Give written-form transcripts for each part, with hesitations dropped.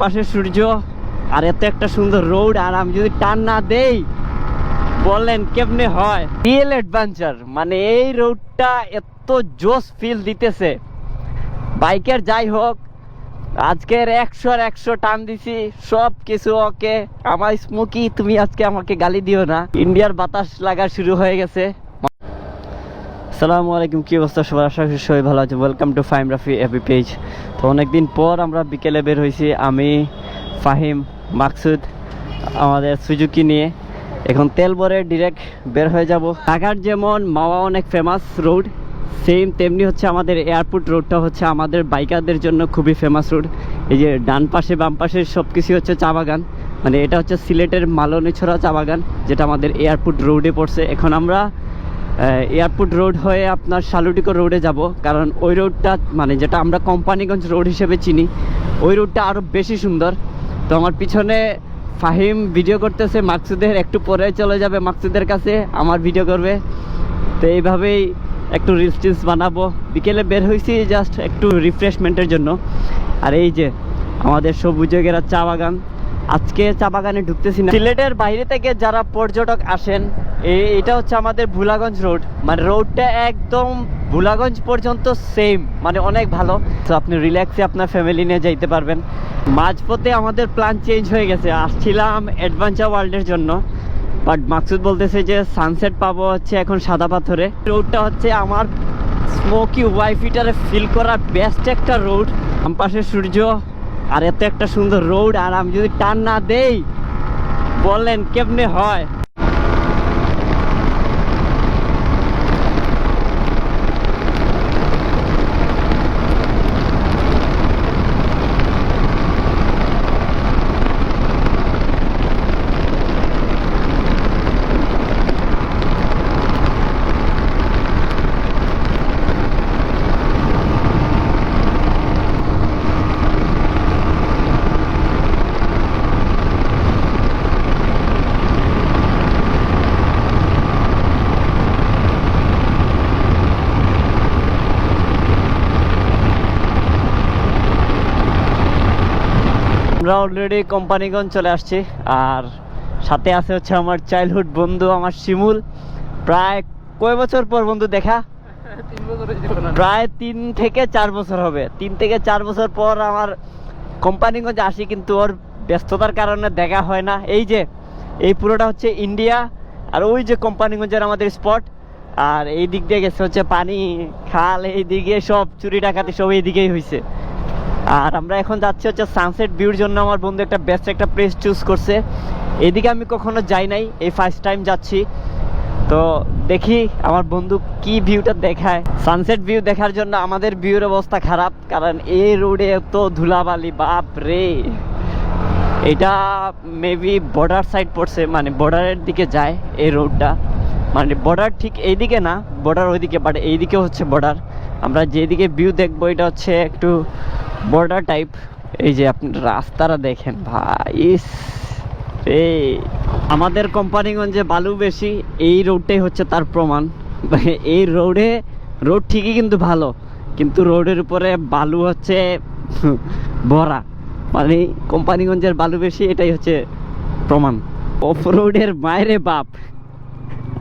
পাশে সূর্য আর এত একটা সুন্দর রোড, আর আমি যদি টান না দেই বললেন কেমনে হয়? রিয়েল অ্যাডভেঞ্চার, মানে এই রোডটা এত জোস ফিল দিতেছে। বাইকের যাই হোক, আজকের 100 টান দিছি, সব কিছু ওকে। আমার স্মোকি, তুমি আজকে আমাকে গালি দিও না। ইন্ডিয়ার বাতাস লাগা শুরু হয়ে গেছে। আসসালামু আলাইকুম, কি অবস্থা সবার? আশা করি সবাই ভালো আছে। Welcome to Fahim Rafi FB page. তো অনেকদিন পর আমরা বিকেলে বের হয়েছি, আমি, ফাহিম, মাকসুদ, আমাদের সুজুকি নিয়ে। এখন তেল ভরে ডিরেক্ট বের হয়ে যাব। ঢাকার যেমন মাওয়া অনেক ফেমাস রোড, সেম তেমনি হচ্ছে আমাদের এয়ারপোর্ট রোডটা হচ্ছে আমাদের বাইকারদের জন্য খুবই ফেমাস রোড। এই যে ডান পাশে বাম পাশে সব কিছু হচ্ছে চা বাগান, মানে এটা হচ্ছে সিলেটের মালনীছড়া চা বাগান, যেটা আমাদের এয়ারপোর্ট রোডে পড়ছে। এখন আমরা এয়ারপোর্ট রোড হয়ে আপনার শালুটিকো রোডে যাব, কারণ ওই রোডটা মানে যেটা আমরা কোম্পানিগঞ্জ রোড হিসেবে চিনি, ওই রোডটা আরও বেশি সুন্দর। তো আমার পিছনে ফাহিম ভিডিও করতেছে, মাকসুদের একটু পরে চলে যাবে মাকসুদের কাছে, আমার ভিডিও করবে। তো এইভাবেই একটু রিলস টিলস বানাবো। বিকেলে বের হয়েছি জাস্ট একটু রিফ্রেশমেন্টের জন্য। আর এই যে আমাদের সবুজে ঘেরা চা বাগান, আজকে চা বাগানে ঢুকতেছি না। সিলেটের বাইরে থেকে যারা পর্যটক আসেন, এটা হচ্ছে আমাদের ভোলাগঞ্জ রোড, মানে রোডটা একদম ভোলাগঞ্জ পর্যন্ত সেম, মানে অনেক ভালো। তো আপনি রিল্যাক্সে আপনার ফ্যামিলি নিয়ে যাইতে পারবেন। মাঝপথে আমাদের প্ল্যান চেঞ্জ হয়ে গেছে, আসছিলাম অ্যাডভেঞ্চার ওয়ার্ল্ডের জন্য, বাট মাকসুদ বলতেছে যে সানসেট পাবো হচ্ছে এখন সাদা পাথরে। রোডটা হচ্ছে আমার স্মোকি ওয়াইফিটারে ফিল করার বেস্ট একটা রোড। আমার পাশে সূর্য আর এত একটা সুন্দর রোড, আর আমি যদি টান না দেই বললেন কেমনে হয়? আমরা অলরেডি কোম্পানিগঞ্জ চলে আসছি, আর সাথে আছে হচ্ছে আমার চাইল্ডহুড বন্ধু, আমার শিমুল। প্রায় কয় বছর পর বন্ধু দেখা? প্রায় 3 থেকে 4 বছর হবে। 3 থেকে 4 বছর পর আমার কোম্পানিগঞ্জ আসি, কিন্তু ওর ব্যস্ততার কারণে দেখা হয় না। এই যে এই পুরোটা হচ্ছে ইন্ডিয়া, আর ওই যে কোম্পানিগঞ্জের আমাদের স্পট, আর এই দিক দিয়ে গেছে হচ্ছে পানি, খাল, এই দিকে সব চুরি ডাকাতি সব এই দিকেই হয়েছে। আর আমরা এখন যাচ্ছি হচ্ছে সানসেট ভিউর জন্য। আমার বন্ধু একটা বেস্ট একটা প্লেস চুজ করছে, এদিকে আমি কখনো যাই নাই, এই ফার্স্ট টাইম যাচ্ছি। তো দেখি আমার বন্ধু কি ভিউটা দেখায়। সানসেট ভিউ দেখার জন্য আমাদের ভিউর অবস্থা খারাপ, কারণ এই রোডে এত ধুলাবালি, বাপ রে। এটা মেবি বর্ডার সাইড পড়ছে, মানে বর্ডারের দিকে যায় এই রোডটা, মানে বর্ডার ঠিক এইদিকে না, বর্ডার ওইদিকে, বাট এইদিকে হচ্ছে বর্ডার। আমরা যেদিকে ভিউ দেখবো এটা হচ্ছে একটু বর্ডার টাইপ। এই যে আপনি রাস্তাটা দেখেন ভাই, এই আমাদের কোম্পানিগঞ্জে বালু বেশি, এই রোডটাই হচ্ছে তার প্রমাণ। এই রোড ঠিকই কিন্তু ভালো, কিন্তু রোডের উপরে বালু হচ্ছে ভরা, মানে কোম্পানিগঞ্জের বালু বেশি, এটাই হচ্ছে প্রমাণ। অফ রোডের মায়েরে বাপ,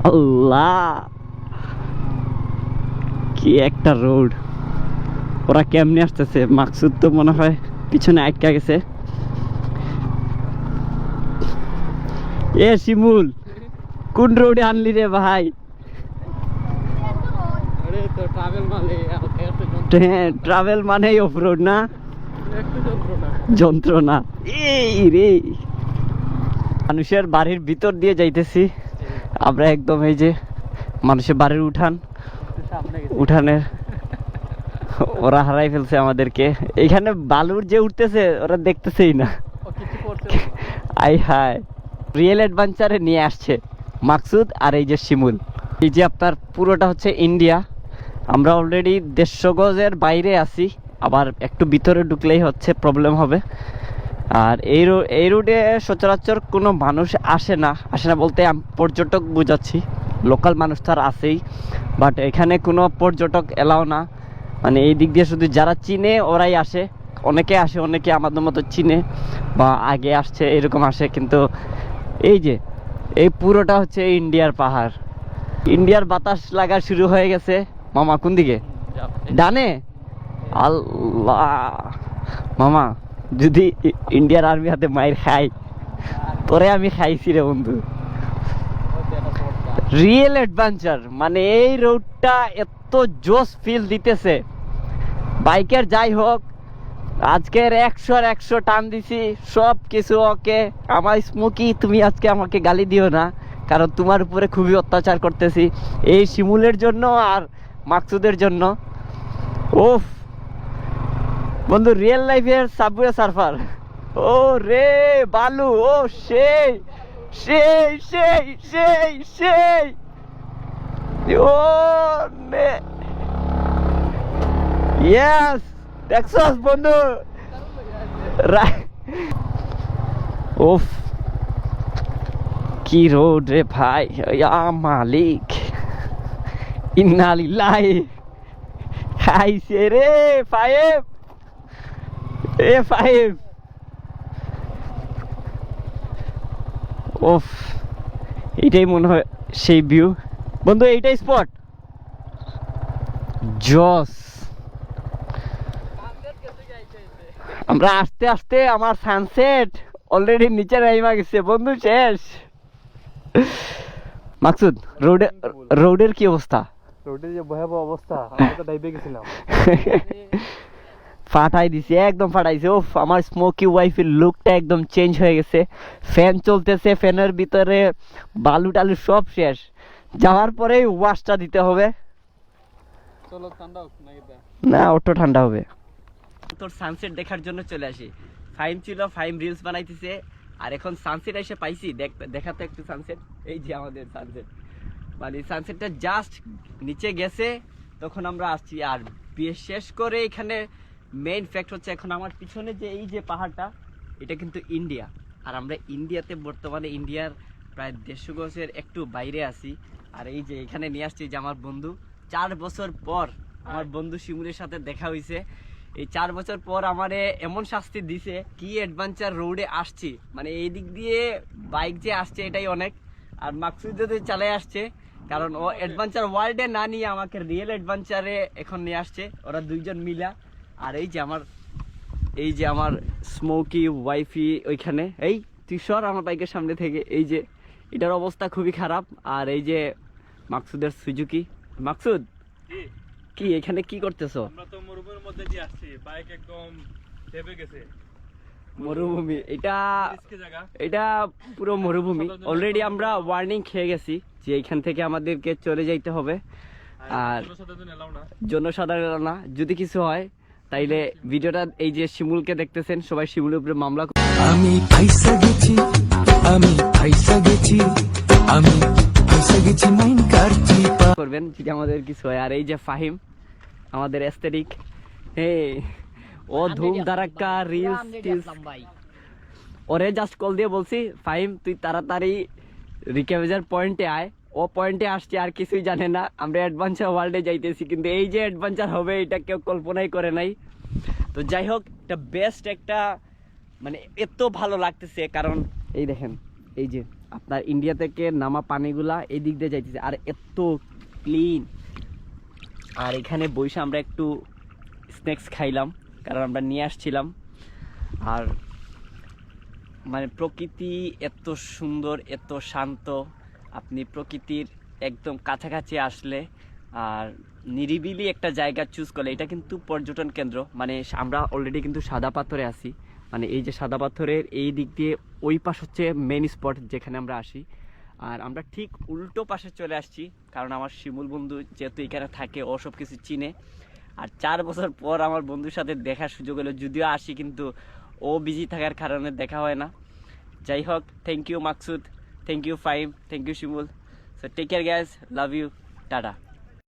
আল্লাহ কি একটা রোড। ওরা কেমনে আসতেছে? মাকসুদ তো মনে হয় পিছনে আটকা গেছে। এ শিমুল, কোন রোডে আনলি রে ভাই? হ্যাঁ, ট্রাভেল মানেই অফ রোড না, যন্ত্রণা। এই রে, মানুষের বাড়ির ভিতর দিয়ে যাইতেছি আমরা একদম। এই যে মানুষের বাড়ির উঠানের ওরা হারাই ফেলছে আমাদেরকে। এখানে বালুর যে উঠতেছে ওরা দেখতেছেই না। আই হায়, রিয়েল অ্যাডভেঞ্চারে নিয়ে আসছে মাকসুদ আর এই যে শিমুল। এই যে আপনার পুরোটা হচ্ছে ইন্ডিয়া, আমরা অলরেডি 150 গজের বাইরে আছি, আবার একটু ভিতরে ঢুকলেই হচ্ছে প্রবলেম হবে। আর এই রোডে সচরাচর কোনো মানুষ আসে না বলতে পর্যটক বুঝাচ্ছি, লোকাল মানুষ তো আর আছেই, বাট এখানে কোনো পর্যটক এলাও না। মানে এই দিক দিয়ে শুধু যারা চিনে ওরাই আসে, অনেকে আসে, অনেকে আমাদের মতো চিনে বা আগে আসছে এরকম আসে, কিন্তু এই যে এই পুরোটা হচ্ছে ইন্ডিয়ার পাহাড়। ইন্ডিয়ার বাতাস লাগা শুরু হয়ে গেছে। মামা কোন দিকে? ডানে? আল্লাহ মামা, যদি ইন্ডিয়ার আর্মি হাতে মাইর খাই, তোরে আমি খাইছি রে বন্ধু। রিয়েল অ্যাডভেঞ্চার, মানে এই রোডটা এত জোস ফিল দিতেছে। বাইকের যাই হোক, আজকের 100 টান দিছি, সব কিছু ওকে। আমার স্মোকি, তুমি আজকে আমাকে গালি দিও না, কারণ তোমার উপরে খুবই অত্যাচার করতেছি এই শিমুলের জন্য আর মাকসুদের জন্য। ওফ বন্ধু, রিয়েল লাইফের সাবওয়ে সার্ফার। ও রে বালু, ও সেই সেই সেই সেই সেই, ও নে ইয়েস, দেখছস বন্ধু? ওফ কি রোড রে ভাই, ইয়া মালিক, ইন্না লিল্লাহি। খাইছে রে ফাইভ, এ ফাইভ। ওফ, এইটাই মনে হয় সেই ভিউ বন্ধু, এইটাই স্পট জস। আমরা আস্তে আস্তে আমার সানসেট অলরেডি নিচে নাইমা গেছে বন্ধু, শেষ। মাকসুদ, রোডের কি অবস্থা? রোডের যে ভয়াবহ অবস্থা, আমরা তো ডাইবে গেছিলাম। ফাটাই দিছে, একদম ফাটাইছে। ওফ, আমার স্মোকি ওয়াইফের লুকটা একদম চেঞ্জ হয়ে গেছে। ফ্যান চলতেছে, ফ্যানের ভিতরে বালু টালু সব শেষ। যাওয়ার পরেই ওয়াশটা দিতে হবে। চলো ঠান্ডা হোক নাকি? না, অটো ঠান্ডা হবে। তোর সানসেট দেখার জন্য চলে আসি। ফাইম ছিল, ফাইম রিলস বানাইতেছে, আর এখন সানসেট এসে পাইছি। দেখাতে একটু সানসেট। এই যে আমাদের সানসেট, মানে সানসেটটা জাস্ট নিচে গেছে, তখন আমরা আসছি। আর বিশেষ করে এখানে মেইন ফ্যাক্ট হচ্ছে, এখন আমার পিছনে যে এই যে পাহাড়টা, এটা কিন্তু ইন্ডিয়া। আর আমরা ইন্ডিয়াতে বর্তমানে, ইন্ডিয়ার প্রায় 150 গজের একটু বাইরে আছি। আর এই যে এখানে নিয়ে আসছি যে আমার বন্ধু, 4 বছর পর আমার বন্ধু শিমুলের সাথে দেখা হয়েছে। এই 4 বছর পর আমারে এমন শাস্তি দিছে, কি অ্যাডভেঞ্চার রোডে আসছি, মানে এই দিক দিয়ে বাইক যে আসছে এটাই অনেক। আর মাকসুদ যদি চালাই আসছে, কারণ ও অ্যাডভেঞ্চার ওয়ার্ল্ডে না নিয়ে আমাকে রিয়েল অ্যাডভেঞ্চারে এখন নিয়ে আসছে, ওরা দুইজন মিলা। আর এই যে আমার স্মোকি ওয়াইফি ওইখানে, এই তুই সর আমার বাইকের সামনে থেকে। এই যে এটার অবস্থা খুবই খারাপ। আর এই যে মাকসুদের সুজুকি। মাকসুদ, কি এখানে কি করতেছো? আমরা তো মরুভূমির মধ্যে দিয়ে আসছি, বাইক একদম থেমে গেছে। মরুভূমি, জায়গা, এটা পুরো মরুভূমি। অলরেডি আমরা ওয়ার্নিং খেয়ে গেছি যে এখান থেকে আমাদেরকে চলে যাইতে হবে। আর জনসাধারণ না, যদি কিছু হয় তাইলে ভিডিওটা, এই যে শিমুলকে দেখতেছেন, সবাই শিমুলের উপরে মামলা আমি ফাইসা গেছি, আমি ফাইসা গেছি, আমি ফাইসা গেছি মাইন কারছি করবেন যদি আমাদের কিছু হয়। আর এই যে ফাহিম, আমাদের এস্থেটিক, হে ও ধুম ধারাক্কা রিলস, ওরে জাস্ট কল দিয়ে বলছি, ফাহিম তুই তাড়াতাড়ি রিক্যাভেজার পয়েন্টে আয়। ও পয়েন্টে আসছে, আর কিছুই জানে না। আমরা অ্যাডভেঞ্চার ওয়ার্ল্ডে যাইতেছি, কিন্তু এই যে অ্যাডভেঞ্চার হবে এটা কেউ কল্পনাই করে নাই। তো যাই হোক, এটা বেস্ট একটা, মানে এত ভালো লাগতেছে, কারণ এই দেখেন, এই যে আপনার ইন্ডিয়া থেকে নামা পানিগুলা এই দিক দিয়ে যাইতেছে, আর এত ক্লিন। আর এখানে বসে আমরা একটু স্ন্যাক্স খাইলাম, কারণ আমরা নিয়ে আসছিলাম। আর মানে প্রকৃতি এত সুন্দর, এত শান্ত। আপনি প্রকৃতির একদম কাছাকাছি আসলে, আর নিরিবিলি একটা জায়গা চুজ করলে, এটা কিন্তু পর্যটন কেন্দ্র। মানে আমরা অলরেডি কিন্তু সাদা পাথরে আছি, মানে এই যে সাদা পাথরের এই দিক দিয়ে ওই পাশ হচ্ছে মেন স্পট যেখানে আমরা আসি। আর আমরা ঠিক উল্টো পাশে চলে আসছি, কারণ আমার শিমুল বন্ধু যেহেতু এখানে থাকে, ও সব কিছু চিনে। আর 4 বছর পর আমার বন্ধুর সাথে দেখার সুযোগ হলো, যদিও আসি কিন্তু ও বিজি থাকার কারণে দেখা হয় না। যাই হোক, thank you Maksud, thank you Fahim, thank you Shimul. So take care guys, love you, tata.